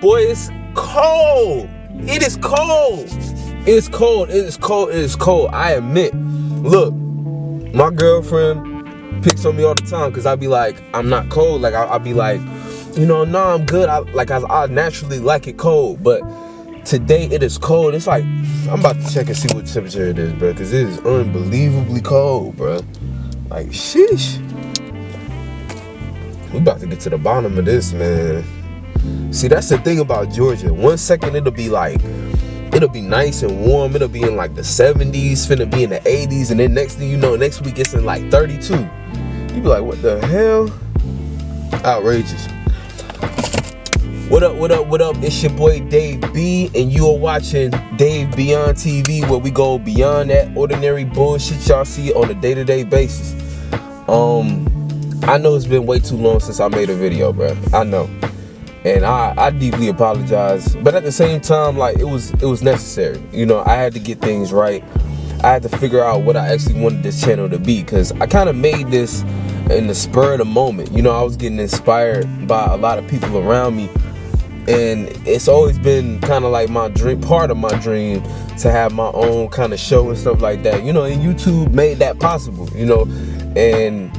Boy, it's cold. It is cold. It is cold. It is cold. It is cold. I admit. Look, my girlfriend picks on me all the time because I be like, I'm not cold. Like I'll be like, you know, no, I'm good. I naturally like it cold, but today it is cold. It's like I'm about to check and see what temperature it is, bro, because it is unbelievably cold, bro. Like, sheesh. We about to get to the bottom of this, man. See, that's the thing about Georgia. 1 second it'll be nice and warm. It'll be in like the 70s, finna be in the 80s, and then next thing you know, next week it's in like 32. You be like, what the hell? Outrageous. What up, what up, what up? It's your boy Dave B, and you are watching Dave Beyond TV, where we go beyond that ordinary bullshit y'all see on a day-to-day basis. I know it's been way too long since I made a video, bro. I know. And I deeply apologize, but at the same time, like, it was necessary. You know, I had to get things right. I had to figure out what I actually wanted this channel to be, because I kind of made this in the spur of the moment. You know, I was getting inspired by a lot of people around me, and it's always been kind of like my dream, part of my dream, to have my own kind of show and stuff like that. You know, and YouTube made that possible, you know. And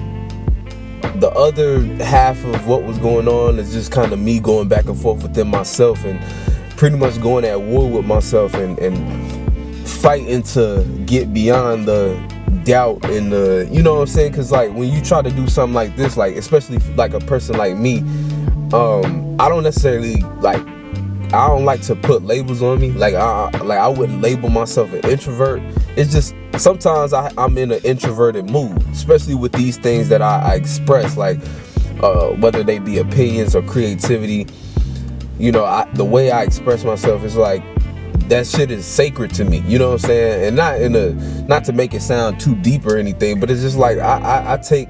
the other half of what was going on is just kind of me going back and forth within myself, and pretty much going at war with myself, and fighting to get beyond the doubt and the, you know what I'm saying? Because like when you try to do something like this, like especially like a person like me, I don't necessarily like, I don't like to put labels on me. Like I wouldn't label myself an introvert. It's just sometimes I'm in an introverted mood, especially with these things that I express, like whether they be opinions or creativity. You know, the way I express myself is like, that shit is sacred to me. You know what I'm saying? And not to make it sound too deep or anything, but it's just like I take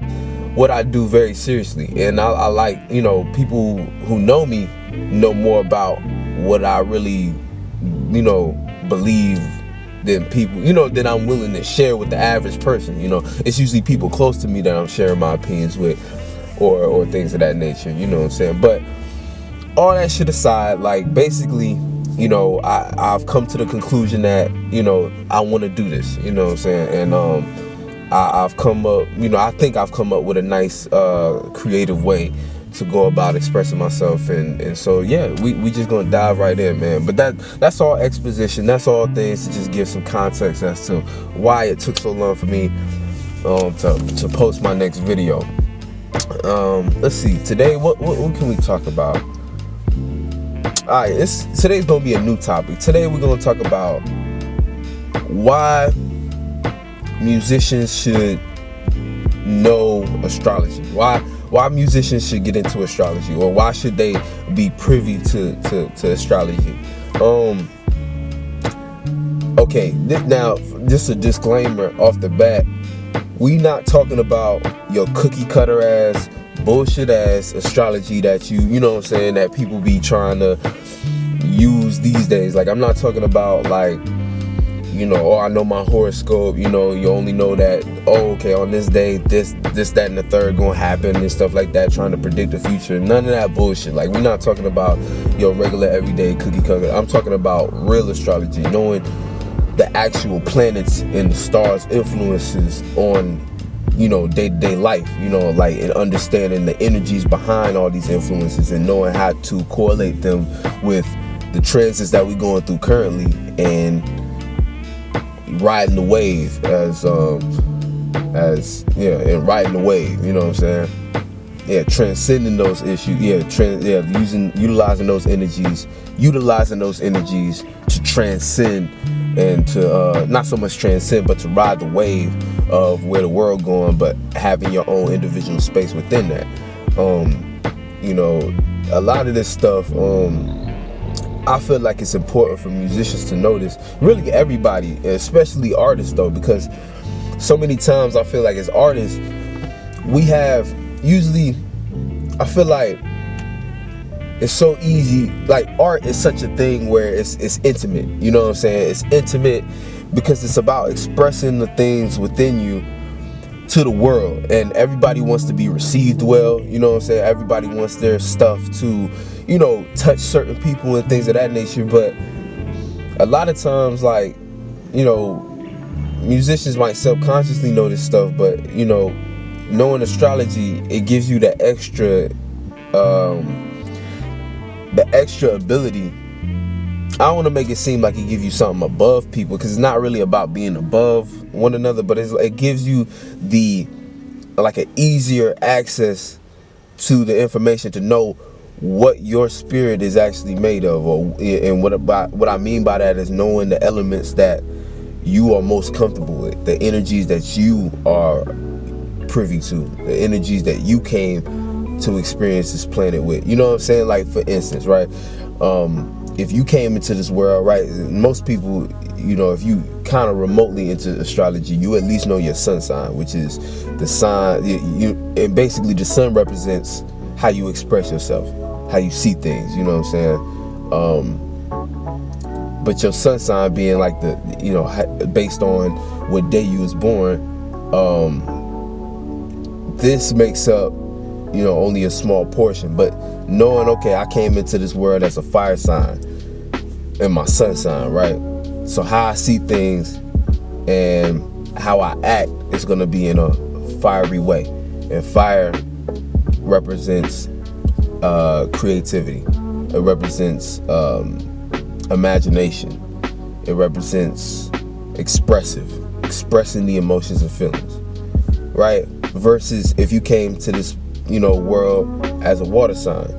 what I do very seriously, and I like, you know, people who know me know more about what I really, you know, believe than people, you know, that I'm willing to share with the average person. You know, it's usually people close to me that I'm sharing my opinions with, or things of that nature. You know what I'm saying? But all that shit aside, like, basically, you know, I've come to the conclusion that, you know, I want to do this. You know what I'm saying? And I've come up, you know, I think I've come up with a nice creative way to go about expressing myself, and so yeah, we just gonna dive right in, man. But that's all exposition. That's all things to just give some context as to why it took so long for me to post my next video. Let's see, today what can we talk about? All right, today's gonna be a new topic. Today we're gonna talk about why musicians should know astrology. Why musicians should get into astrology, or why should they be privy to astrology. Okay, now just a disclaimer off the bat, we not talking about your cookie cutter ass, bullshit ass astrology that you know what I'm saying, that people be trying to use these days. Like, I'm not talking about like, you know, oh, I know my horoscope, you know, you only know that, oh, okay, on this day, this, that, and the third gonna happen and stuff like that, trying to predict the future. None of that bullshit. Like, we're not talking about your regular, everyday cookie cutter. I'm talking about real astrology, knowing the actual planets and the stars' influences on, you know, day-to-day life, you know, like, and understanding the energies behind all these influences, and knowing how to correlate them with the transits that we're going through currently, and riding the wave as and riding the wave, you know what I'm saying? Yeah, transcending those issues. Utilizing those energies to transcend, and to not so much transcend, but to ride the wave of where the world going, but having your own individual space within that. You know, a lot of this stuff, I feel like it's important for musicians to know this. Really, everybody, especially artists, though, because so many times I feel like as artists, we have usually, I feel like it's so easy. Like, art is such a thing where it's intimate. You know what I'm saying? It's intimate because it's about expressing the things within you, to the world, and everybody wants to be received well, you know what I'm saying? Everybody wants their stuff to, you know, touch certain people and things of that nature. But a lot of times, like, you know, musicians might subconsciously know this stuff, but, you know, knowing astrology, it gives you the extra ability. I don't want to make it seem like it gives you something above people, because it's not really about being above one another, but it gives you like an easier access to the information to know what your spirit is actually made of, and what I mean by that is knowing the elements that you are most comfortable with, the energies that you are privy to, the energies that you came to experience this planet with. You know what I'm saying? Like, for instance, right? If you came into this world, right, most people, you know, if you kind of remotely into astrology, you at least know your sun sign, which is the sign, and basically the sun represents how you express yourself, how you see things, you know what I'm saying? But your sun sign being like the, you know, based on what day you was born, this makes up, you know, only a small portion. But knowing, okay, I came into this world as a fire sign and my sun sign, right? So how I see things and how I act is going to be in a fiery way. And fire represents creativity. It represents imagination. It represents expressing the emotions and feelings, right? Versus if you came to this, you know, world as a water sign,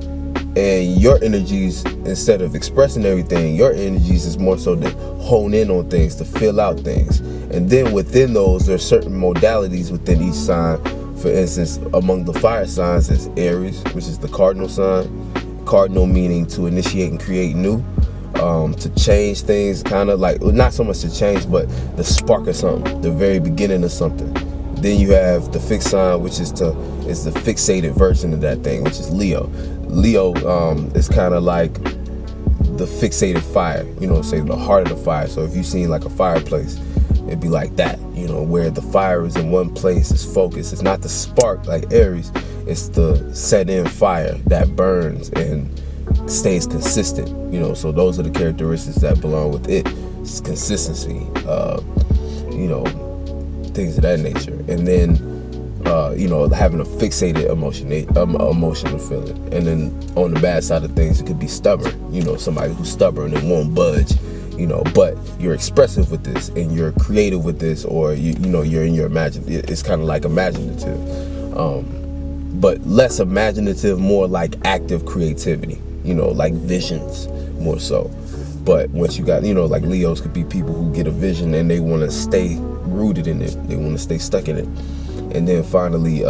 and your energies, instead of expressing everything, your energies is more so to hone in on things, to fill out things. And then within those, there's certain modalities within each sign. For instance, among the fire signs is Aries, which is the cardinal sign. Cardinal meaning to initiate and create new, to change things, kind of like, not so much to change, but the spark of something, the very beginning of something. Then you have the fixed sign, which is the fixated version of that thing, which is Leo. Leo is kind of like the fixated fire, you know, say the heart of the fire. So if you've seen like a fireplace, it'd be like that, you know, where the fire is in one place, it's focused. It's not the spark like Aries, it's the set in fire that burns and stays consistent, you know. So those are the characteristics that belong with it. It's consistency, you know, things of that nature. And then you know, having a fixated emotional feeling. And then on the bad side of things, it could be stubborn, you know, somebody who's stubborn and won't budge, you know, but you're expressive with this and you're creative with this, or you know, you're in your it's kind of like imaginative, but less imaginative, more like active creativity, you know, like visions more so. But once you got, you know, like Leos could be people who get a vision and they want to stay rooted in it, they want to stay stuck in it. And then finally,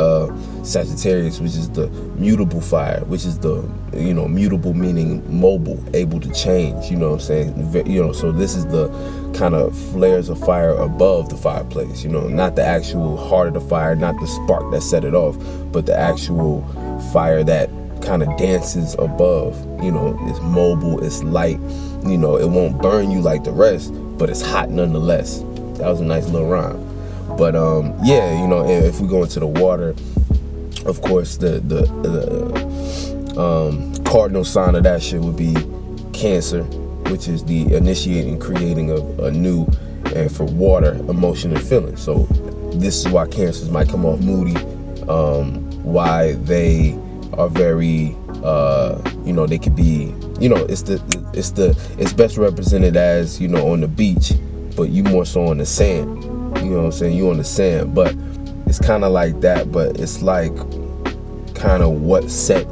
Sagittarius, which is the mutable fire, which is the, you know, mutable meaning mobile, able to change, you know what I'm saying? You know, so this is the kind of flares of fire above the fireplace, you know, not the actual heart of the fire, not the spark that set it off, but the actual fire that kind of dances above, you know, it's mobile, it's light, you know, it won't burn you like the rest, but it's hot nonetheless. That was a nice little rhyme. But yeah, you know, if we go into the water, of course, the cardinal sign of that shit would be Cancer, which is the initiating, creating of a new, and for water, emotion and feeling. So this is why Cancers might come off moody, why they are very, you know, they could be, you know, it's best represented as, you know, on the beach, but you more so on the sand. You know what I'm saying? You on the sand, but it's kind of like that, but it's like kind of what set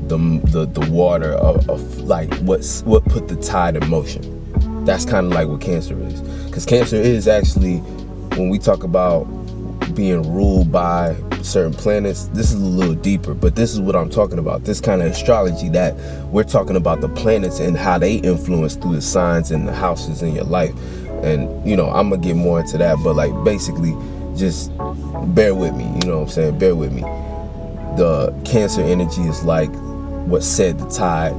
the water of like what put the tide in motion. That's kind of like what Cancer is, because Cancer is actually, when we talk about being ruled by certain planets, this is a little deeper, but this is what I'm talking about, this kind of astrology that we're talking about, the planets and how they influence through the signs and the houses in your life. And, you know, I'm gonna get more into that, but like basically just bear with me, you know what I'm saying? Bear with me. The Cancer energy is like what set the tide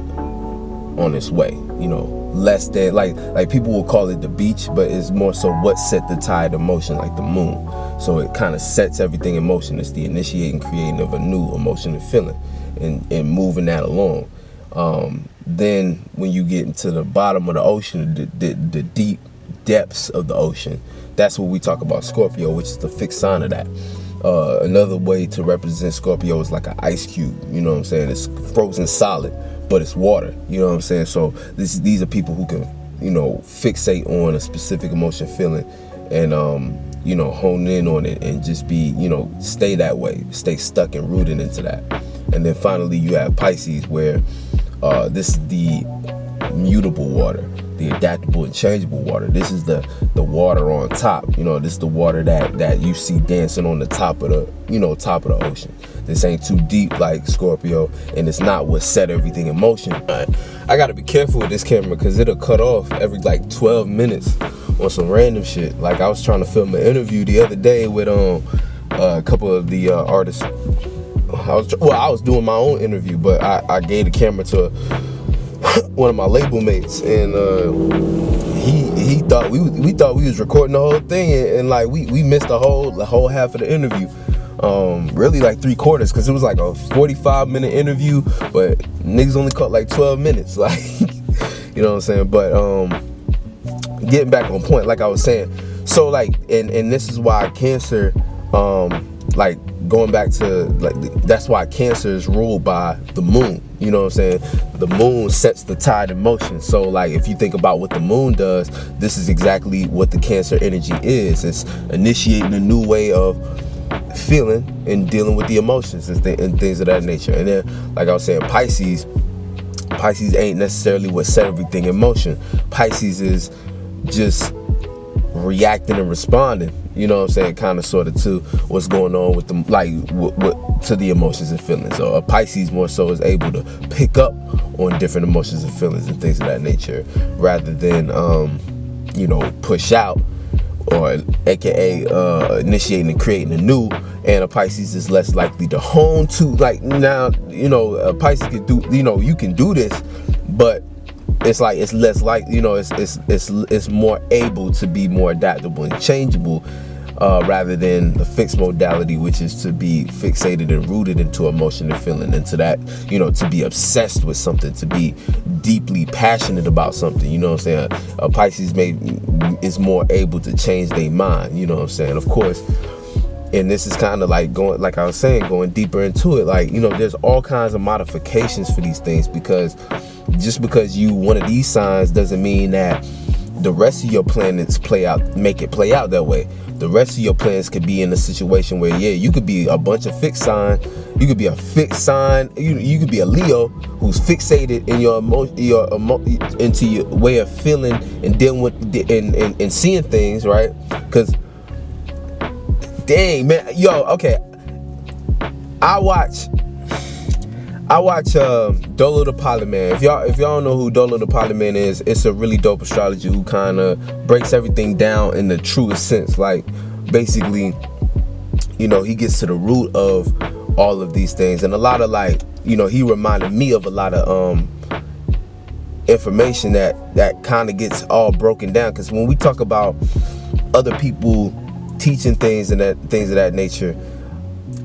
on its way, you know, less than like people will call it the beach, but it's more so what set the tide in motion, like the moon. So it kind of sets everything in motion. It's the initiating, creating of a new emotion and feeling, and moving that along. Then when you get into the bottom of the ocean, the deep depths of the ocean, that's what we talk about Scorpio, which is the fixed sign of that. Another way to represent Scorpio is like an ice cube, you know what I'm saying? It's frozen solid, but it's water, you know what I'm saying? So these are people who can, you know, fixate on a specific emotion, feeling, and you know, hone in on it and just be, you know, stay that way, stay stuck and rooted into that. And then finally you have Pisces, where this is the mutable water, the adaptable and changeable water. This is the water on top, you know, this is the water that you see dancing on the top of the, you know, top of the ocean. This ain't too deep like Scorpio, and it's not what set everything in motion. I gotta be careful with this camera because it'll cut off every like 12 minutes on some random shit. Like I was trying to film an interview the other day with a couple of the artists. I was doing my own interview, but I gave the camera to one of my label mates, and he thought we thought we was recording the whole thing, and like we missed the whole half of the interview. Really like 3/4, because it was like a 45-minute interview, but niggas only caught like 12 minutes, like, you know what I'm saying? But getting back on point, like I was saying, so like, and this is why Cancer, like going back to, like, that's why Cancer is ruled by the moon, you know what I'm saying? The moon sets the tide in motion. So like if you think about what the moon does, this is exactly what the Cancer energy is. It's initiating a new way of feeling and dealing with the emotions and things of that nature. And then, like I was saying, Pisces ain't necessarily what set everything in motion. Pisces is just reacting and responding, you know what I'm saying, kind of sort of to what's going on with them, like to the emotions and feelings. So a Pisces more so is able to pick up on different emotions and feelings and things of that nature, rather than you know, push out, or aka initiating and creating a new. And a Pisces is less likely to hone to, like, now, you know, a Pisces can do, you know, you can do this, but it's like it's less like, you know, it's more able to be more adaptable and changeable, rather than the fixed modality, which is to be fixated and rooted into emotion and feeling, into that, you know, to be obsessed with something, to be deeply passionate about something, you know what I'm saying? A Pisces is more able to change their mind, you know what I'm saying? Of course. And this is kind of like going, like I was saying, going deeper into it. Like, you know, there's all kinds of modifications for these things, because just because you one of these signs doesn't mean that the rest of your planets make it play out that way. The rest of your planets could be in a situation where, yeah, you could be a bunch of fixed sign. You could be a fixed sign. You could be a Leo who's fixated in into your way of feeling and dealing with and seeing things, right? Because dang, man, yo, okay. I watch Dolo the Polyman. If y'all don't know who Dolo the Polyman is, it's a really dope astrologer who kind of breaks everything down in the truest sense. Like, basically, you know, he gets to the root of all of these things, and a lot of, like, you know, he reminded me of a lot of information that kind of gets all broken down. Because when we talk about other people teaching things and things of that nature,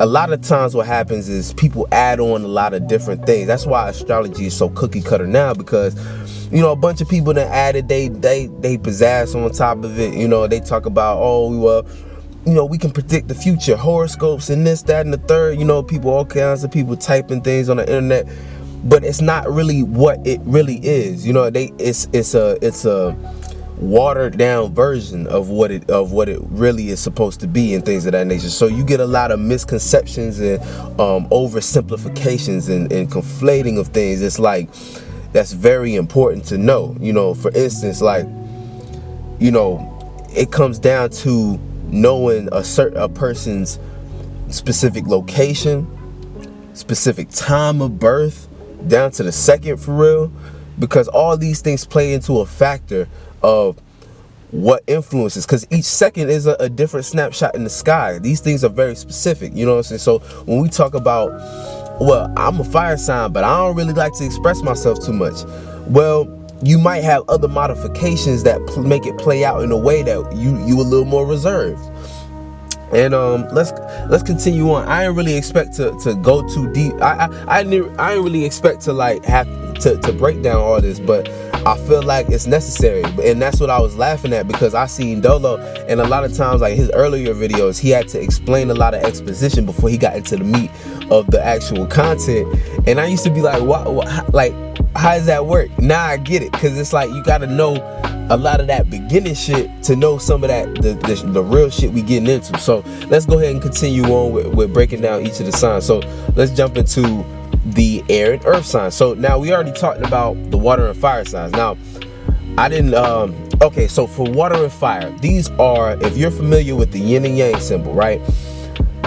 a lot of times what happens is people add on a lot of different things. That's why astrology is so cookie cutter now, because, you know, a bunch of people that added they pizzazz on top of it. You know, they talk about, oh, well, you know, we can predict the future, horoscopes and this, that, and the third. You know, all kinds of people typing things on the internet, but it's not really what it really is. You know, it's a watered down version of what it really is supposed to be, and things of that nature. So you get a lot of misconceptions and oversimplifications and conflating of things. It's like, that's very important to know. You know, for instance, like, you know, it comes down to knowing a person's specific location, specific time of birth, down to the second, for real, because all these things play into a factor of what influences, because each second is a different snapshot in the sky. These things are very specific, you know what I'm saying? So when we talk about, well, I'm a fire sign, but I don't really like to express myself too much. well, you might have other modifications that make it play out in a way that you a little more reserved. And let's continue on. I didn't really expect to go too deep. I didn't really expect to like have to break down all this, but I feel like it's necessary. And that's what I was laughing at, because I seen Dolo, and a lot of times, like his earlier videos, he had to explain a lot of exposition before he got into the meat of the actual content. And I used to be like, what like, how does that work? Now I get it, because it's like you got to know a lot of that beginning shit to know some of that the real shit we getting into. So let's go ahead and continue on with breaking down each of the signs. So let's jump into the air and earth signs. So now we already talked about the water and fire signs. Now I didn't okay, so for water and fire, these are, if you're familiar with the yin and yang symbol, right,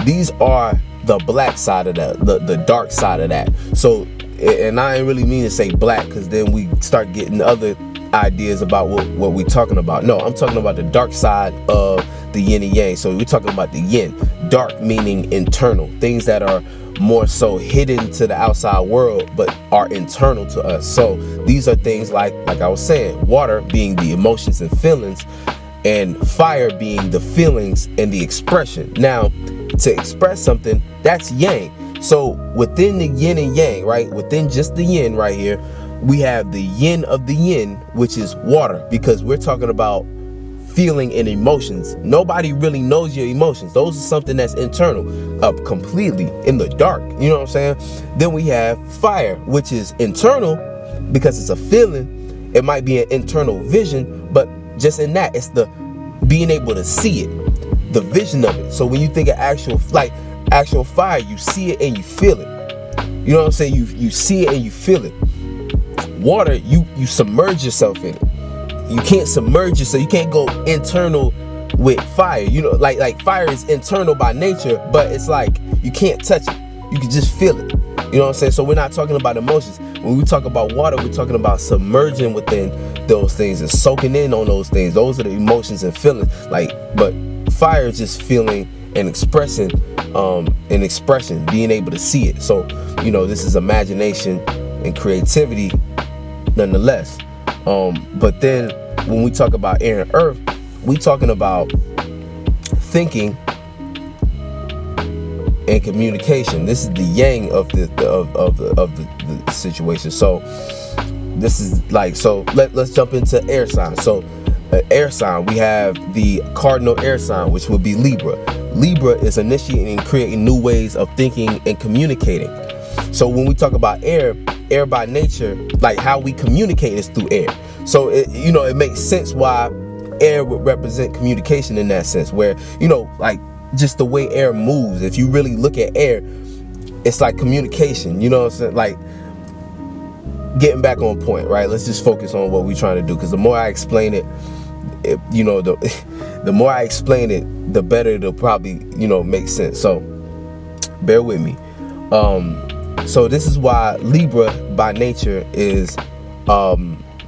these are the black side of that, the dark side of that. So, and I ain't really mean to say black, because then we start getting other ideas about what we're talking about. No, I'm talking about the dark side of the yin and yang. So we're talking about the yin, dark meaning internal, things that are more so hidden to the outside world but are internal to us. So these are things like I was saying, water being the emotions and feelings, and fire being the feelings and the expression. Now, to express something, that's yang. So within the yin and yang, right, within just the yin right here, we have the yin of the yin, which is water, because we're talking about feeling and emotions. Nobody really knows your emotions. Those are something that's internal, completely in the dark. You know what I'm saying? Then we have fire, which is internal because it's a feeling. It might be an internal vision, but just in that, it's the being able to see it, the vision of it. So when you think of actual fire, you see it and you feel it. You know what I'm saying? You see it and you feel it. Water, you submerge yourself in it. You can't submerge yourself. You can't go internal with fire. You know, like fire is internal by nature, but it's like you can't touch it. You can just feel it. You know what I'm saying? So we're not talking about emotions. When we talk about water, we're talking about submerging within those things and soaking in on those things. Those are the emotions and feelings. But fire is just feeling and expressing, an expression, being able to see it. So, you know, this is imagination and creativity nonetheless. But then when we talk about air and earth, we talking about thinking and communication. This is the yang of the situation. So this is like, so let's jump into air signs. So air sign, we have the cardinal air sign, which would be Libra. Libra is initiating and creating new ways of thinking and communicating. So when we talk about air by nature, like how we communicate is through air. So it makes sense why air would represent communication in that sense, where, you know, like just the way air moves. If you really look at air, it's like communication, you know what I'm saying? Like, getting back on point, right? Let's just focus on what we're trying to do, because the more I explain it, the more I explain it, the better it'll probably, make sense. So bear with me. So this is why Libra by nature is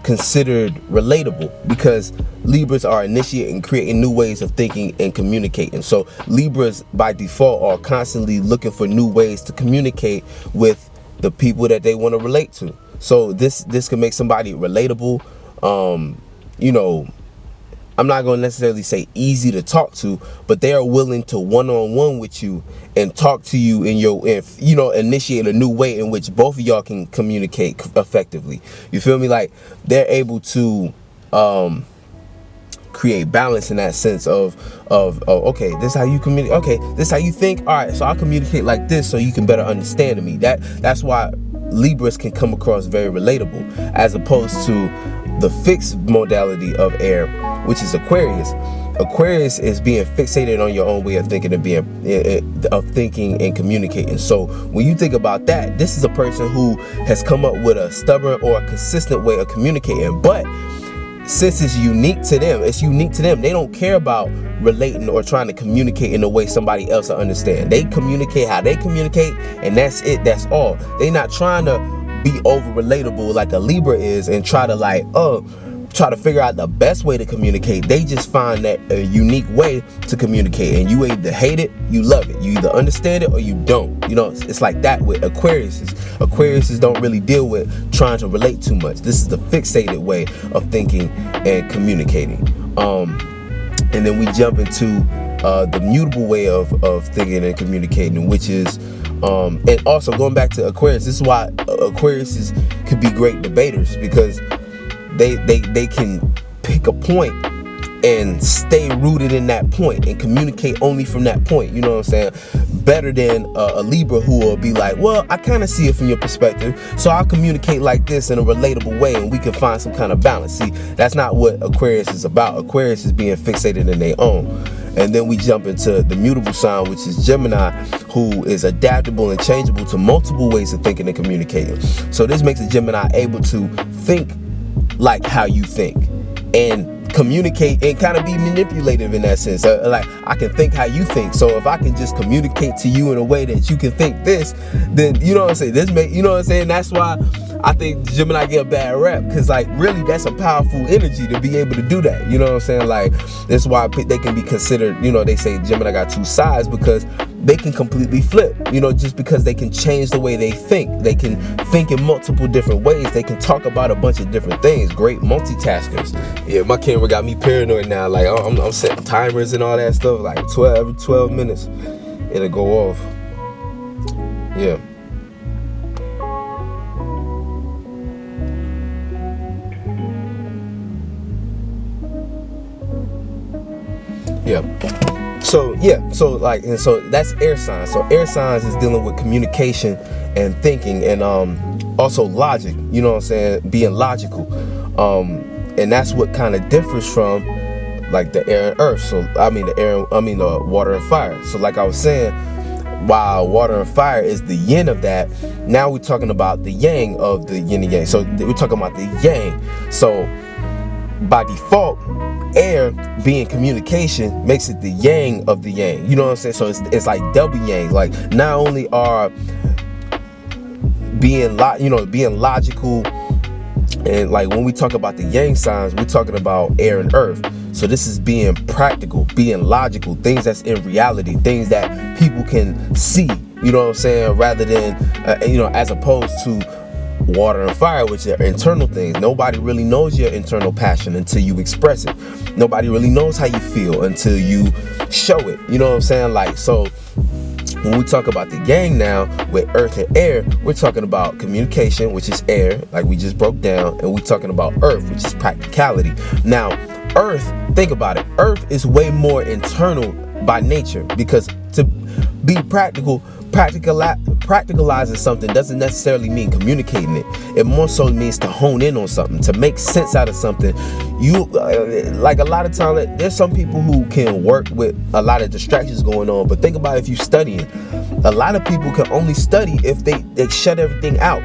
considered relatable, because Libras are initiating, creating new ways of thinking and communicating. So Libras by default are constantly looking for new ways to communicate with the people that they want to relate to. So this can make somebody relatable. I'm not going to necessarily say easy to talk to, but they are willing to one-on-one with you and talk to you initiate a new way in which both of y'all can communicate effectively. You feel me? Like, they're able to create balance in that sense of okay, this is how you communicate. Okay, this is how you think. All right, so I'll communicate like this so you can better understand me. That's why Libras can come across very relatable, as opposed to the fixed modality of air, which is Aquarius. Aquarius is being fixated on your own way of thinking and thinking and communicating. So when you think about that, this is a person who has come up with a stubborn or a consistent way of communicating. But since it's unique to them, they don't care about relating or trying to communicate in a way somebody else will understand. They communicate how they communicate, and that's it. That's all. They're not trying to be over relatable like a Libra is and try to try to figure out the best way to communicate. They just find that a unique way to communicate, and you either hate it, you love it. You either understand it or you don't. You know, it's like that with Aquariuses. Aquariuses don't really deal with trying to relate too much. This is the fixated way of thinking and communicating. And then we jump into the mutable way of thinking and communicating, which is and also going back to Aquarius. This is why Aquariuses could be great debaters, because they can pick a point and stay rooted in that point and communicate only from that point. You know what I'm saying? Better than a Libra, who will be like, well, I kind of see it from your perspective, so I'll communicate like this in a relatable way, and we can find some kind of balance. See, that's not what Aquarius is about. Aquarius is being fixated in their own. And then we jump into the mutable sign, which is Gemini, who is adaptable and changeable to multiple ways of thinking and communicating. So this makes a Gemini able to think like how you think and communicate and kind of be manipulative in that sense. Like, I can think how you think, so if I can just communicate to you in a way that you can think this, then you know what I'm saying, you know what I'm saying. That's why I think Gemini get a bad rep, because like really that's a powerful energy to be able to do that. You know what I'm saying? Like, that's why they can be considered, you know, they say Gemini got two sides, because they can completely flip, you know, just because they can change the way they think. They can think in multiple different ways. They can talk about a bunch of different things. Great multitaskers. Yeah, my camera got me paranoid now. Like, I'm setting timers and all that stuff. Like 12 minutes, it'll go off. Yeah. Yeah. So that's air signs. So air signs is dealing with communication and thinking, and also logic, you know what I'm saying, being logical. And that's what kind of differs from like the air and earth. So the water and fire. So like I was saying, while water and fire is the yin of that, now we're talking about the yang of the yin and yang. So we're talking about the yang. So by default, air being communication makes it the yang of the yang. You know what I'm saying? So it's like double yang. Like, not only are being logical, and like when we talk about the yang signs, we're talking about air and earth. So this is being practical, being logical, things that's in reality, things that people can see. You know what I'm saying? Rather than as opposed to water and fire, which are internal things. Nobody really knows your internal passion until you express it. Nobody really knows how you feel until you show it. You know what I'm saying? Like, so when we talk about the yang now with earth and air, we're talking about communication, which is air, like we just broke down, and we're talking about earth, which is practicality. Now, earth, think about it. Earth is way more internal by nature, because to be practicalizing something doesn't necessarily mean communicating it. It more so means to hone in on something, to make sense out of something. You like, a lot of time, there's some people who can work with a lot of distractions going on, but think about if you're studying. A lot of people can only study if they shut everything out.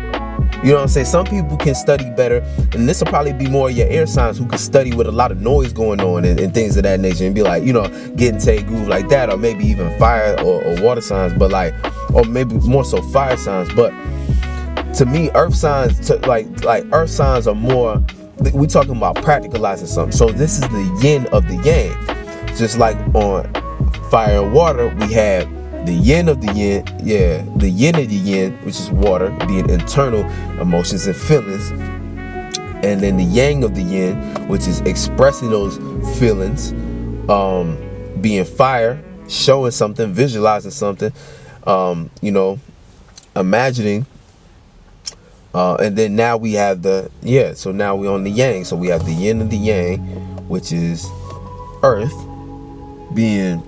You know what I'm saying? Some people can study better, and this will probably be more your air signs who can study with a lot of noise going on and things of that nature, and be like, get into a groove like that, or maybe even fire or water signs, but like, or maybe more so fire signs. But to me, earth signs, like earth signs are more, we're talking about practicalizing something. So this is the yin of the yang. Just like on fire and water, we have the yin of the yin, the yin of the yin, which is water, being internal emotions and feelings, and then the yang of the yin, which is expressing those feelings, being fire, showing something, visualizing something, imagining, and then now we have so now we're on the yang. So we have the yin and the yang, which is earth, being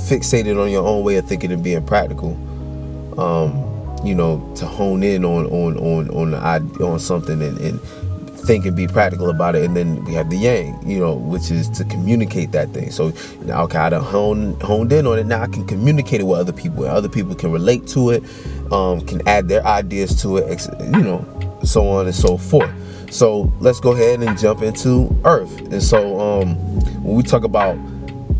fixated on your own way of thinking and being practical, to hone in on something and think and be practical about it. And then we have the yang, which is to communicate that thing. So now, okay, I done honed in on it. Now I can communicate it with other people, and other people can relate to it, can add their ideas to it, so on and so forth. So let's go ahead and jump into earth. And so when we talk about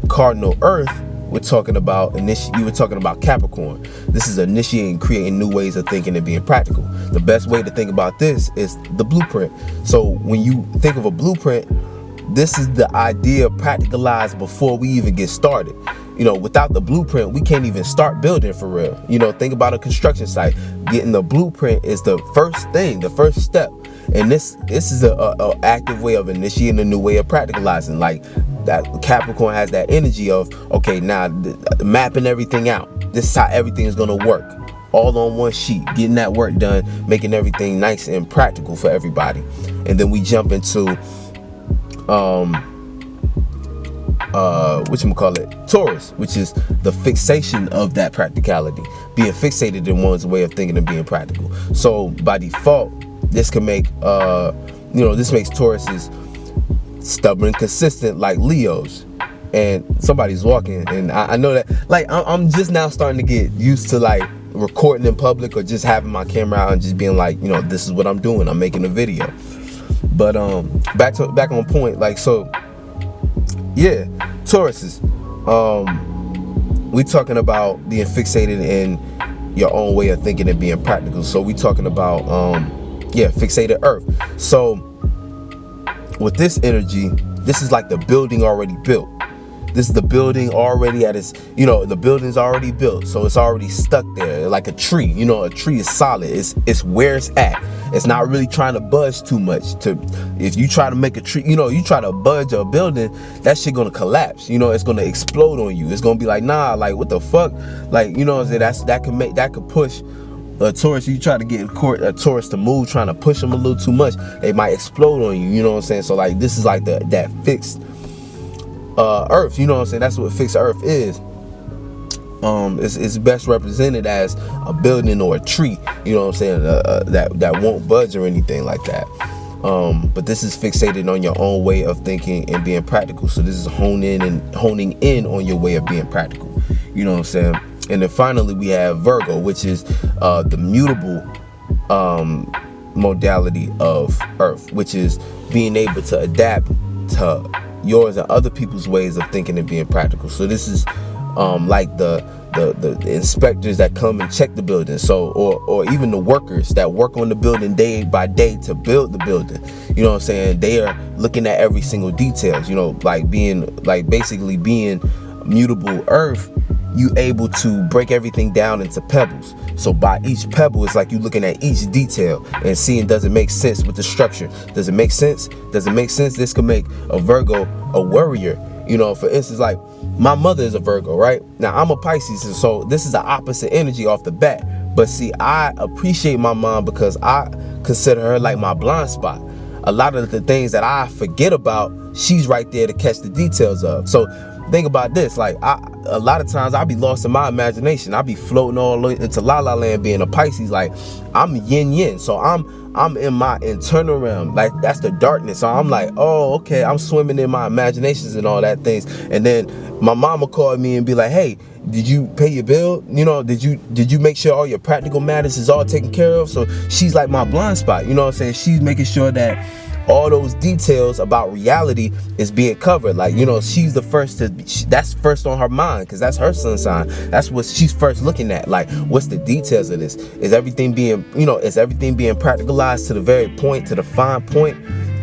cardinal earth, we're talking about you were talking about Capricorn. This is initiating, creating new ways of thinking and being practical. The best way to think about this is the blueprint. So when you think of a blueprint, this is the idea practicalized before we even get started. You know, without the blueprint, we can't even start building for real. You know, think about a construction site. Getting the blueprint is the first thing, the first step. And this is a active way of initiating a new way of practicalizing. Like that Capricorn has that energy of, okay, now mapping everything out. This is how everything is going to work. All on one sheet, getting that work done, making everything nice and practical for everybody. And then we jump into Taurus, which is the fixation of that practicality, being fixated in one's way of thinking and being practical. So by default, this can make this makes Tauruses stubborn, consistent, like Leos. And somebody's walking, and I know that, like, I'm just now starting to get used to like recording in public or just having my camera out and just being like, you know, this is what I'm doing, I'm making a video. But back on point, like, so yeah, Tauruses, we talking about being fixated in your own way of thinking and being practical. So we talking about fixated Earth. So with this energy, this is like the building already built. This is the building already at its, you know, the building's already built, so it's already stuck there like a tree. You know, a tree is solid. It's where it's at. It's not really trying to budge too much. If you try to make a tree, you know, you try to budge a building, that shit gonna collapse. You know, it's gonna explode on you. It's gonna be like, nah, like what the fuck, like, you know, that could push a Taurus. You try to get a Taurus to move, trying to push them a little too much, they might explode on you. You know what I'm saying? So like, this is like that fixed Earth. You know what I'm saying? That's what fixed Earth is. It's best represented as a building or a tree. You know what I'm saying? That won't budge or anything like that. But this is fixated on your own way of thinking and being practical. So this is honing in on your way of being practical. You know what I'm saying? And then finally we have Virgo, which is the mutable modality of Earth, which is being able to adapt to yours and other people's ways of thinking and being practical. So this is like the inspectors that come and check the building, so or even the workers that work on the building day by day to build the building. You know what I'm saying? They are looking at every single details, you know, basically being mutable Earth, you able to break everything down into pebbles. So by each pebble, it's like you looking at each detail and seeing, does it make sense with the structure? Does it make sense? Does it make sense? This could make a Virgo a worrier. You know, for instance, like my mother is a Virgo, right? Now I'm a Pisces, so this is the opposite energy off the bat. But see, I appreciate my mom because I consider her like my blind spot. A lot of the things that I forget about, she's right there to catch the details of. So think about this, like a lot of times I'll be lost in my imagination. I'll be floating all into La La Land being a Pisces. Like I'm yin yin, so I'm in my internal realm, like that's the darkness. So I'm like, oh, okay, I'm swimming in my imaginations and all that things. And then my mama called me and be like, hey, did you pay your bill? You know, did you make sure all your practical matters is all taken care of? So she's like my blind spot. You know what I'm saying? She's making sure that all those details about reality is being covered. Like, you know, she's the first to, that's first on her mind, because that's her sun sign. That's what she's first looking at. Like, what's the details of this? Is everything being, you know, is everything being practicalized to the very point, to the fine point?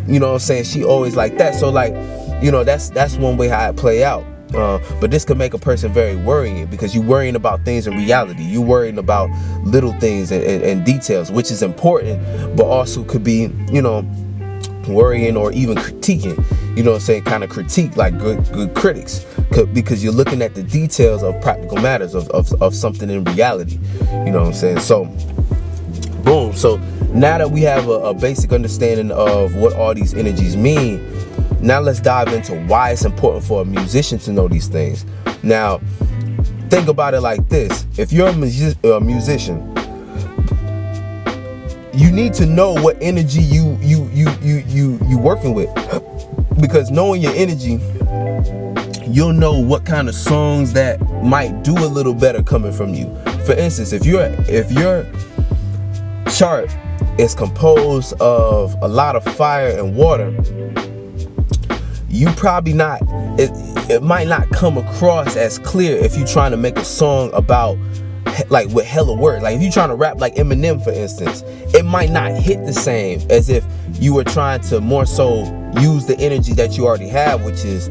You know what I'm saying? She always like that. So like, you know, that's one way how it play out. But this could make a person very worrying, because you're worrying about things in reality. You're worrying about little things and details, which is important, but also could be, you know, worrying or even critiquing. You know what I'm saying? Kind of critique, like good critics, because you're looking at the details of practical matters of something in reality. You know what I'm saying? So boom. So now that we have a basic understanding of what all these energies mean, now let's dive into why it's important for a musician to know these things. Now think about it like this: if you're a musician, you need to know what energy you working with, because knowing your energy, you'll know what kind of songs that might do a little better coming from you. For instance, if your chart is composed of a lot of fire and water, you probably not, it might not come across as clear if you're trying to make a song about like with hella words. Like if you're trying to rap like Eminem, for instance, it might not hit the same as if you were trying to more so use the energy that you already have, which is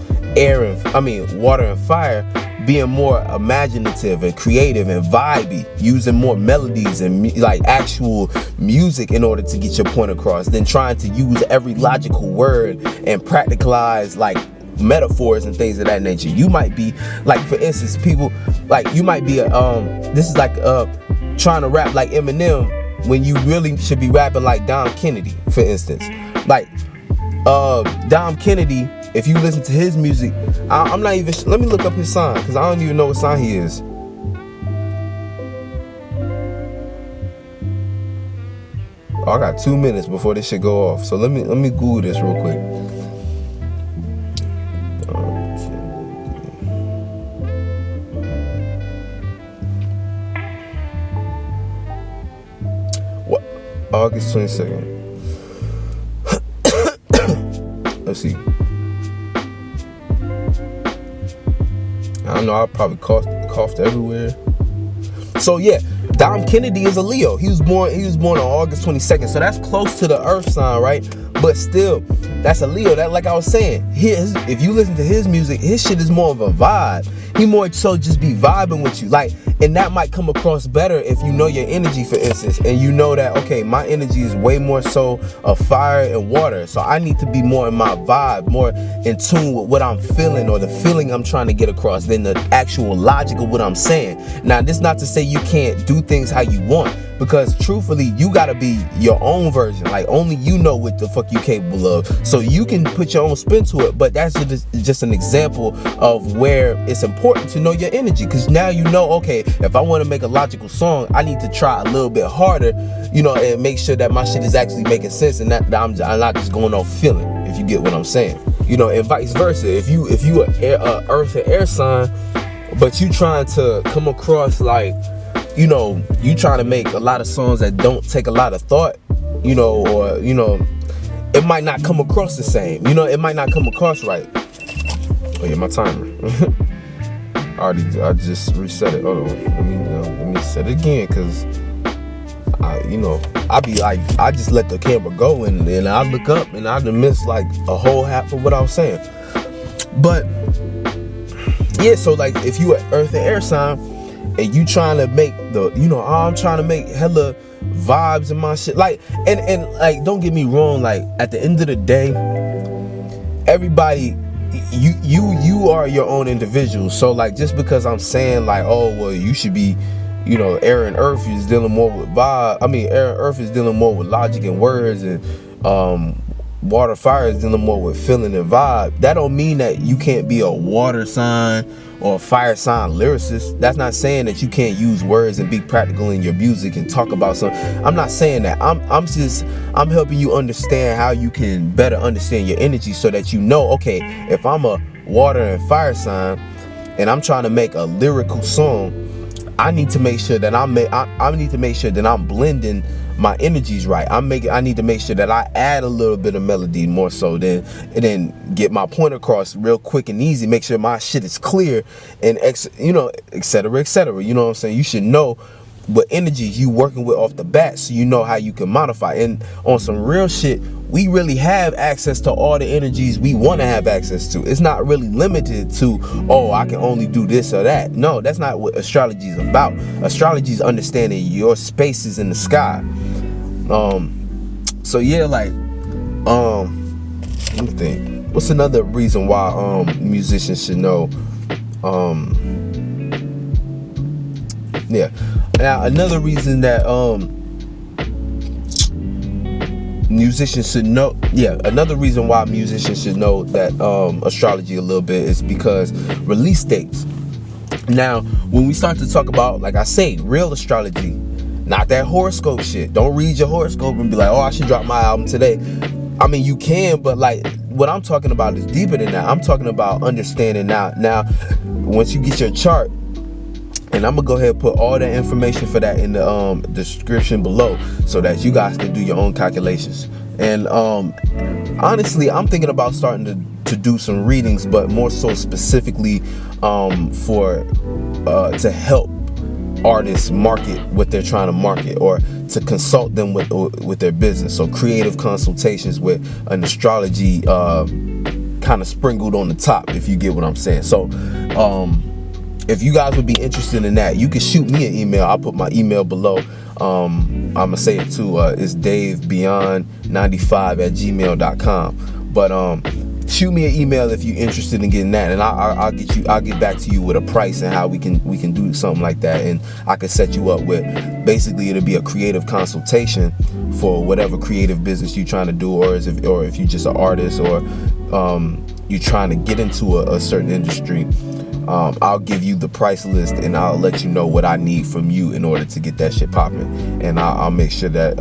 water and fire, being more imaginative and creative and vibey, using more melodies and like actual music in order to get your point across, than trying to use every logical word and practicalize like metaphors and things of that nature. You might be like, for instance, people like, you might be this is like trying to rap like Eminem when you really should be rapping like Dom Kennedy, for instance. Like Dom Kennedy, if you listen to his music, I'm not even, let me look up his sign, because I don't even know what sign he is. Oh, I got 2 minutes before this shit go off, so let me Google this real quick. What? August 22nd. Let's see. I don't know, I probably coughed everywhere. So yeah, Dom Kennedy is a Leo. He was born on August 22nd. So that's close to the Earth sign, right? But still, that's a Leo. That, like I was saying, if you listen to his music, his shit is more of a vibe. He more so just be vibing with you. Like, and that might come across better if you know your energy, for instance, and you know that, okay, my energy is way more so of fire and water. So I need to be more in my vibe, more in tune with what I'm feeling or the feeling I'm trying to get across than the actual logic of what I'm saying. Now, this is not to say you can't do things how you want, because truthfully, you gotta be your own version. Like, only you know what the fuck you capable of. So you can put your own spin to it, but that's just an example of where it's important to know your energy, because now you know, okay, if I want to make a logical song, I need to try a little bit harder, you know, and make sure that my shit is actually making sense, and that I'm not just going off feeling, if you get what I'm saying. You know, and vice versa. If you a earth and air sign, but you trying to come across like, you know, you trying to make a lot of songs that don't take a lot of thought, you know, or, you know, it might not come across the same. You know, it might not come across right. Oh yeah, my timer. I just reset it. Hold on, let me set it again, because I be like, I just let the camera go, and I look up and I done missed like a whole half of what I was saying. But yeah, so like if you an earth and air sign, and you trying to make I'm trying to make hella vibes in my shit, like, and like, don't get me wrong, like, at the end of the day, everybody, you are your own individual. So like, just because I'm saying like, oh well, you should be, you know, air and earth is dealing more with vibe, air and earth is dealing more with logic and words, and water fire is dealing more with feeling and vibe, that don't mean that you can't be a water sign or a fire sign lyricist. That's not saying that you can't use words and be practical in your music and talk about something. I'm not saying that. I'm helping you understand how you can better understand your energy, so that you know, okay, if I'm a water and fire sign and I'm trying to make a lyrical song, I need to make sure that I'm blending my energies right. I need to make sure that I add a little bit of melody more so than, and then get my point across real quick and easy. Make sure my shit is clear, and you know, etc., etc. You know what I'm saying? You should know what energies you working with off the bat, so you know how you can modify. And on some real shit, we really have access to all the energies we want to have access to. It's not really limited to, oh, I can only do this or that. No, that's not what astrology is about. Astrology is understanding your spaces in the sky. So yeah, like, let me think. What's another reason why musicians should know? Yeah. Now, another reason that musicians should know, another reason why musicians should know that astrology a little bit is because release dates. Now, when we start to talk about, like I say, real astrology, not that horoscope shit. Don't read your horoscope and be like, oh, I should drop my album today. I mean, you can, but like, what I'm talking about is deeper than that. I'm talking about understanding now, once you get your chart, and I'm gonna go ahead and put all that information for that in the description below, so that you guys can do your own calculations. And honestly, I'm thinking about starting to to do some readings, but more so specifically to help artists market what they're trying to market, or to consult them with their business. So creative consultations with an astrology kind of sprinkled on the top, if you get what I'm saying. So if you guys would be interested in that, you can shoot me an email. I'll put my email below. I'm gonna say it too. It's DaveBeyond95@gmail.com. But shoot me an email if you're interested in getting that, and I'll get back to you with a price and how we can do something like that. And I can set you up with, basically it'll be a creative consultation for whatever creative business you're trying to do, or if you're just an artist, or you're trying to get into a certain industry. I'll give you the price list, and I'll let you know what I need from you in order to get that shit popping. And I'll make sure that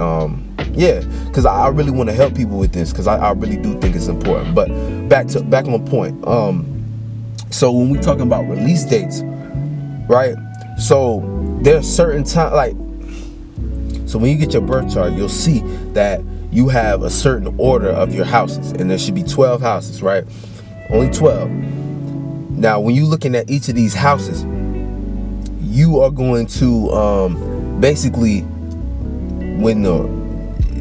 yeah, because I really want to help people with this, because I really do think it's important. But back on point. So when we talking about release dates, right? So there's certain time, like, so when you get your birth chart, you'll see that you have a certain order of your houses, and there should be 12 houses, right? Only 12. Now, when you're looking at each of these houses, you are going to basically,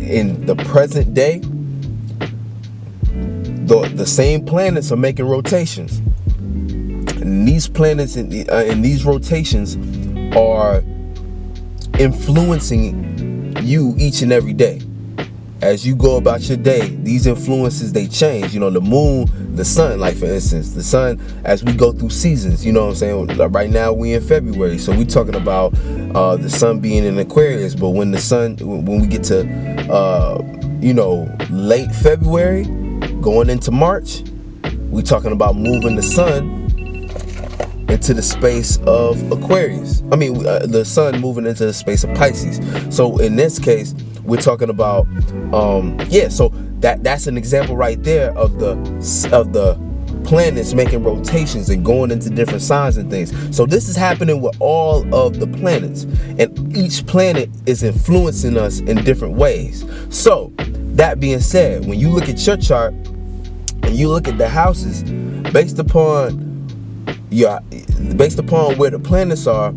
in the present day, the same planets are making rotations, and these planets in these rotations are influencing you each and every day. As you go about your day, these influences, they change. You know, the moon, the sun, like for instance, the sun, as we go through seasons, you know what I'm saying? Like right now we in February, so we're talking about the sun being in Aquarius. But when we get to late February, going into March, we're talking about moving the sun into the space of Aquarius. I mean, the sun moving into the space of Pisces. So in this case, we're talking about so that's an example right there of the planets making rotations and going into different signs and things. So this is happening with all of the planets, and each planet is influencing us in different ways. So that being said, when you look at your chart and you look at the houses, based upon where the planets are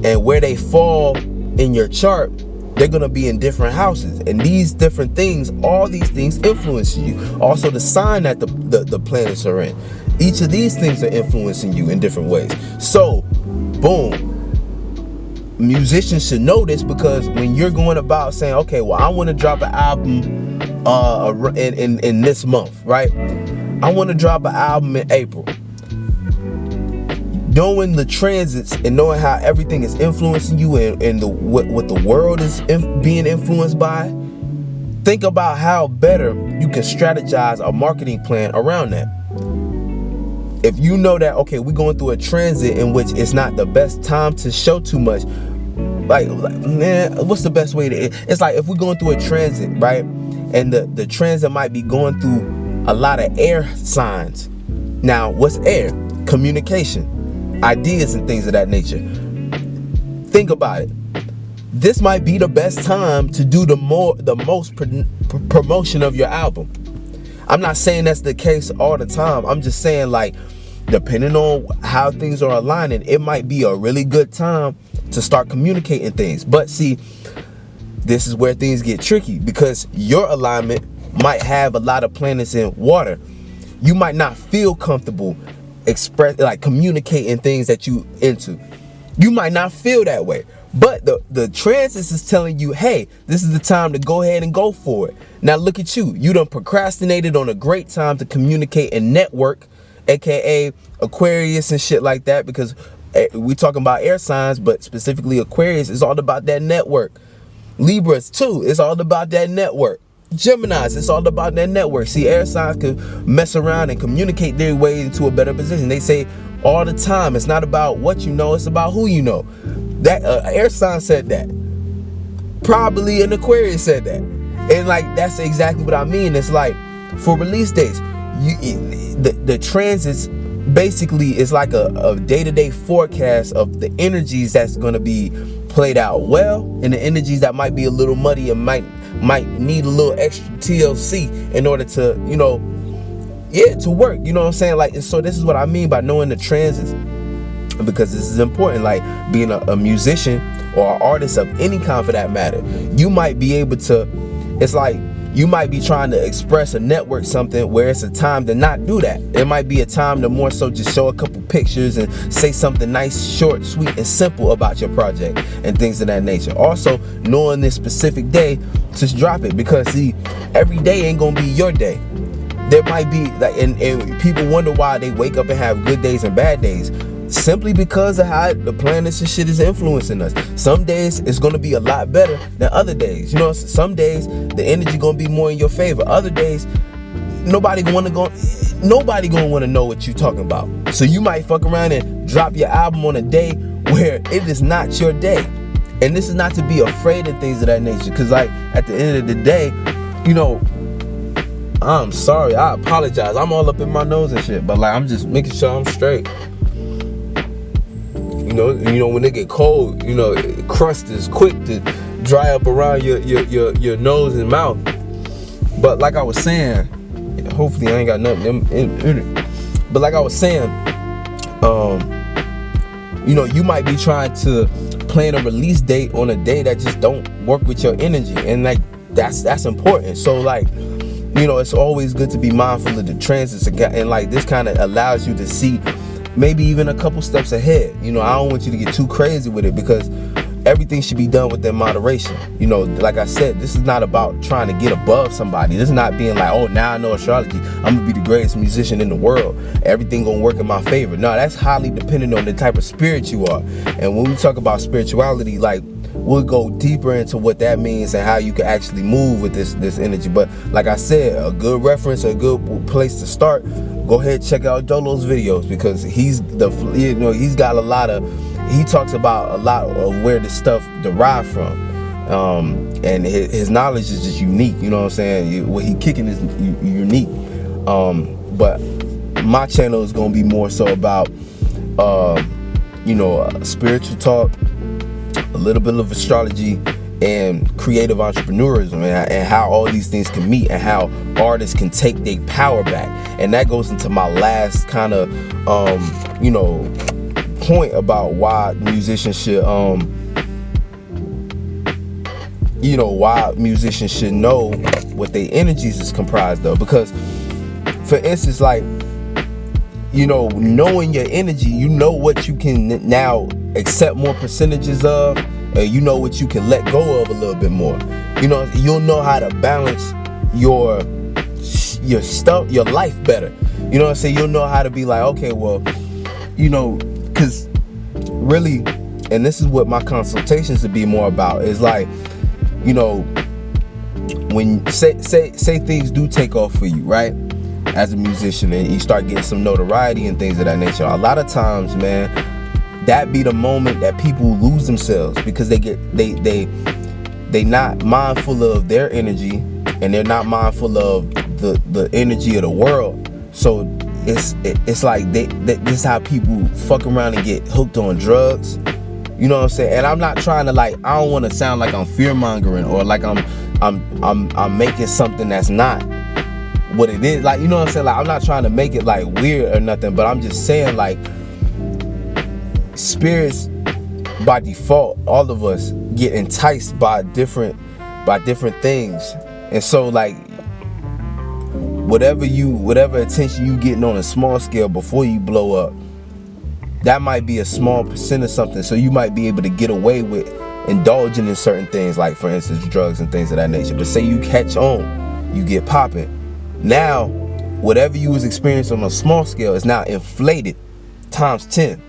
and where they fall in your chart, they're going to be in different houses, and these different things, all these things influence you. Also the sign that the planets are in, each of these things are influencing you in different ways. So boom, musicians should know this, because when you're going about saying, okay, well, I want to drop an album in this month, right? I want to drop an album in April. Knowing the transits and knowing how everything is influencing you and what the world is being influenced by, think about how better you can strategize a marketing plan around that. If you know that, okay, we're going through a transit in which it's not the best time to show too much, like man, what's the best way to, it's like if we're going through a transit, right, and the transit might be going through a lot of air signs. Now, what's air? Communication, ideas and things of that nature. Think about it. This might be the best time to do the most promotion of your album. I'm not saying that's the case all the time. I'm just saying, like, depending on how things are aligning, it might be a really good time to start communicating things. But see, this is where things get tricky, because your alignment might have a lot of planets in water. You might not feel comfortable communicating things that you into. You might not feel that way, but the transits is telling you, hey, this is the time to go ahead and go for it. Now look at you. You done procrastinated on a great time to communicate and network, aka Aquarius and shit like that, because we talking about air signs, but specifically Aquarius is all about that network. Libras too, it's all about that network. Geminis, it's all about that network. See, air signs can mess around and communicate their way into a better position. They say all the time, it's not about what you know, it's about who you know. That air sign said that. Probably an Aquarius said that. And like, that's exactly what I mean. It's like, for release dates, the transits basically is like a day-to-day forecast of the energies that's going to be played out well, and the energies that might be a little muddy and might need a little extra TLC in order to, yeah, to work, you know what I'm saying? Like, and so this is what I mean by knowing the transits, because this is important. Like, being a musician or an artist of any kind for that matter, you might be able to, it's like you might be trying to express or network something where it's a time to not do that. It might be a time to more so just show a couple pictures and say something nice, short, sweet, and simple about your project and things of that nature. Also, knowing this specific day, just drop it, because see, every day ain't gonna be your day. There might be like, and people wonder why they wake up and have good days and bad days, simply because of how the planets and shit is influencing us. Some days it's gonna be a lot better than other days. You know, some days the energy gonna be more in your favor. Other days, nobody gonna want to know what you talking about. So you might fuck around and drop your album on a day where it is not your day. And this is not to be afraid of things of that nature, because like at the end of the day, you know, I'm sorry, I apologize, I'm all up in my nose and shit, but like I'm just making sure I'm straight. You know, when it get cold, you know, crust is quick to dry up around your nose and mouth. But like I was saying, hopefully I ain't got nothing in it. But like I was saying, you know, you might be trying to plan a release date on a day that just don't work with your energy, and like that's important. So like, you know, it's always good to be mindful of the transits, and like this kind of allows you to see maybe even a couple steps ahead. You know, I don't want you to get too crazy with it, because everything should be done within moderation. You know, like I said, this is not about trying to get above somebody. This is not being like, oh, now I know astrology, I'm gonna be the greatest musician in the world, everything gonna work in my favor. No, that's highly dependent on the type of spirit you are. And when we talk about spirituality, like, we'll go deeper into what that means and how you can actually move with this energy. But like I said, a good reference, a good place to start, go ahead, check out Dolo's videos, because he's got a lot of, he talks about a lot of where this stuff derived from, and his knowledge is just unique. You know what I'm saying? What he kicking is unique. But my channel is gonna be more so about you know, spiritual talk, a little bit of astrology, and creative entrepreneurism, and how all these things can meet, and how artists can take their power back. And that goes into my last kind of you know, point about why musicians should you know, why musicians should know what their energies is comprised of. Because for instance, like, you know, knowing your energy, you know what you can now accept more percentages of, and you know what you can let go of a little bit more. You know, you'll know how to balance your stuff, your life better. You know what I'm saying? You'll know how to be like, okay, well, you know, because really, and this is what my consultations would be more about, is like, you know, when say things do take off for you, right, as a musician, and you start getting some notoriety and things of that nature, a lot of times, man, that be the moment that people lose themselves, because they not mindful of their energy, and they're not mindful of the energy of the world. So it's like this is how people fuck around and get hooked on drugs. You know what I'm saying? And I'm not trying to, like, I don't want to sound like I'm fear mongering, or like I'm making something that's not what it is. Like, you know what I'm saying? Like, I'm not trying to make it like weird or nothing, but I'm just saying, like, spirits by default, all of us get enticed by different things. And so, like, whatever attention you getting on a small scale before you blow up, that might be a small percent of something. So you might be able to get away with indulging in certain things, like for instance drugs and things of that nature. But say you catch on, you get popping, now whatever you was experiencing on a small scale is now inflated times 10.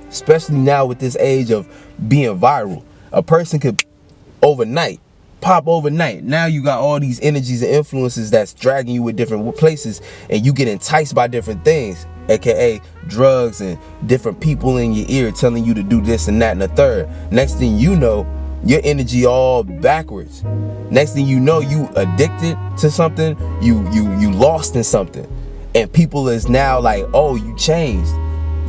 Especially now with this age of being viral, a person could pop overnight. Now you got all these energies and influences that's dragging you with different places, and you get enticed by different things, aka drugs and different people in your ear telling you to do this and that and the third. Next thing you know, your energy all backwards. Next thing you know, you addicted to something, you lost in something, and people is now like, oh, you changed.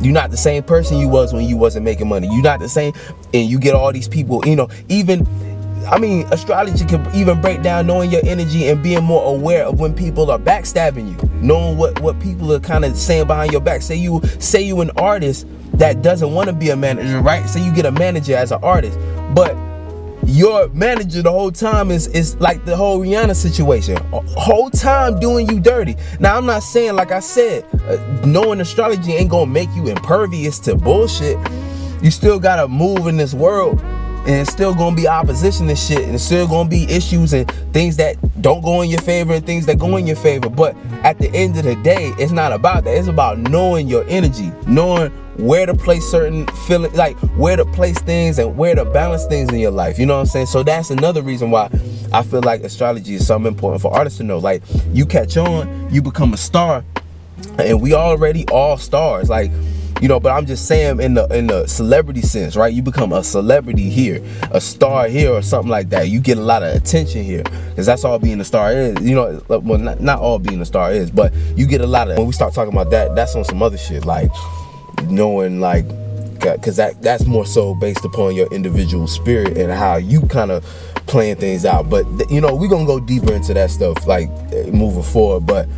You're not the same person you was when you wasn't making money. You're not the same, and you get all these people, you know, even I mean, astrology can even break down knowing your energy and being more aware of when people are backstabbing you, knowing what people are kind of saying behind your back. Say you an artist that doesn't want to be a manager, right? Say you get a manager as an artist, but your manager the whole time is like the whole Rihanna situation, whole time doing you dirty. Now, I'm not saying, like I said, knowing astrology ain't gonna make you impervious to bullshit. You still gotta move in this world, and it's still gonna be opposition and shit, and it's still gonna be issues and things that don't go in your favor and things that go in your favor. But at the end of the day, it's not about that. It's about knowing your energy, knowing where to place certain feelings, like where to place things and where to balance things in your life. You know what I'm saying? So that's another reason why I feel like astrology is something important for artists to know. Like, you catch on, you become a star, and we already all stars. Like, you know, but I'm just saying in the celebrity sense, right? You become a celebrity here, a star here, or something like that. You get a lot of attention here, because that's all being a star is. You know, well, not all being a star is, but you get a lot of. When we start talking about that, that's on some other shit, like knowing, like, because that's more so based upon your individual spirit and how you kind of playing things out. But you know, we're gonna go deeper into that stuff, like, moving forward. But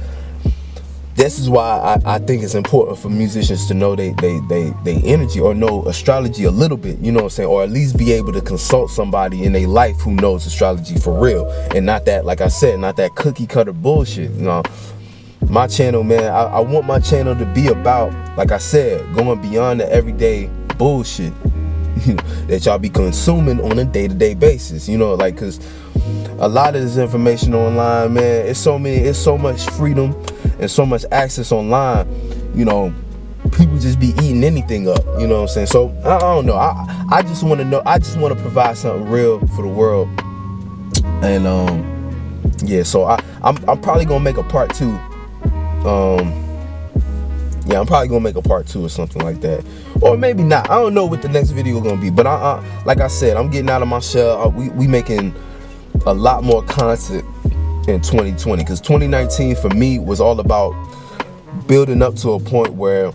this is why I think it's important for musicians to know they energy, or know astrology a little bit, you know what I'm saying, or at least be able to consult somebody in their life who knows astrology for real, and not that, like I said, not that cookie cutter bullshit. You know, my channel, man, I want my channel to be about, like I said, going beyond the everyday bullshit that y'all be consuming on a day-to-day basis. You know, like, because a lot of this information online, man, it's so much freedom and so much access online. You know, people just be eating anything up. You know what I'm saying? So I don't know. I just want to know. I just want to provide something real for the world. And yeah. So I'm probably gonna make a part 2. Yeah, I'm probably gonna make a part 2 or something like that, or maybe not. I don't know what the next video is gonna be. But like I said, I'm getting out of my shell. We making a lot more content in 2020, because 2019 for me was all about building up to a point where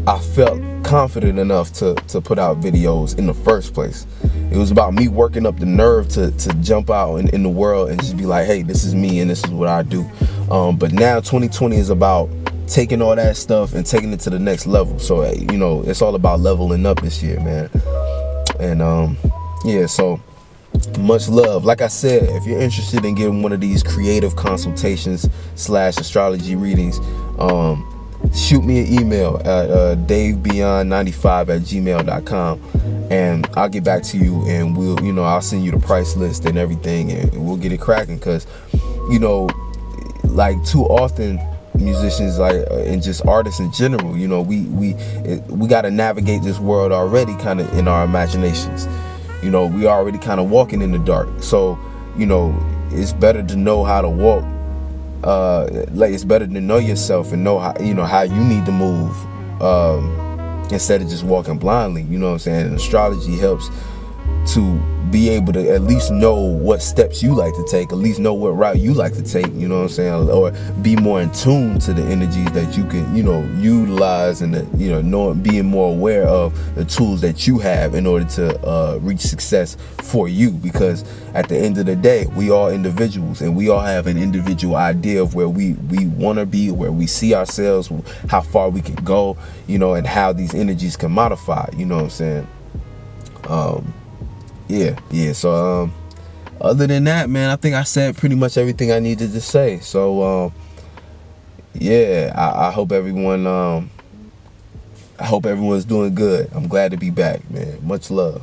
I felt confident enough to put out videos in the first place. It was about me working up the nerve to jump out in the world and just be like, hey, this is me and this is what I do. But now 2020 is about taking all that stuff and taking it to the next level. So, you know, it's all about leveling up this year, man. And yeah, so much love. Like I said, if you're interested in getting one of these creative consultations / astrology readings, shoot me an email at DaveBeyond95@gmail.com, and I'll get back to you, and we'll, you know, I'll send you the price list and everything, and we'll get it cracking. Because, you know, like, too often musicians, like, and just artists in general, you know, we got to navigate this world already kind of in our imaginations. You know, we already kind of walking in the dark. So, you know, it's better to know how to walk. Like, it's better to know yourself and know how, you know, how you need to move, instead of just walking blindly. You know what I'm saying? And astrology helps to be able to at least know what steps you like to take, at least know what route you like to take, you know what I'm saying, or be more in tune to the energies that you can, you know, utilize, and, you know, being more aware of the tools that you have in order to reach success for you. Because at the end of the day, we all individuals, and we all have an individual idea of where we want to be, where we see ourselves, how far we can go, you know, and how these energies can modify, you know what I'm saying. Yeah, so other than that, man, I think I said pretty much everything I needed to say. So yeah, I hope everyone's doing good. I'm glad to be back, man. Much love.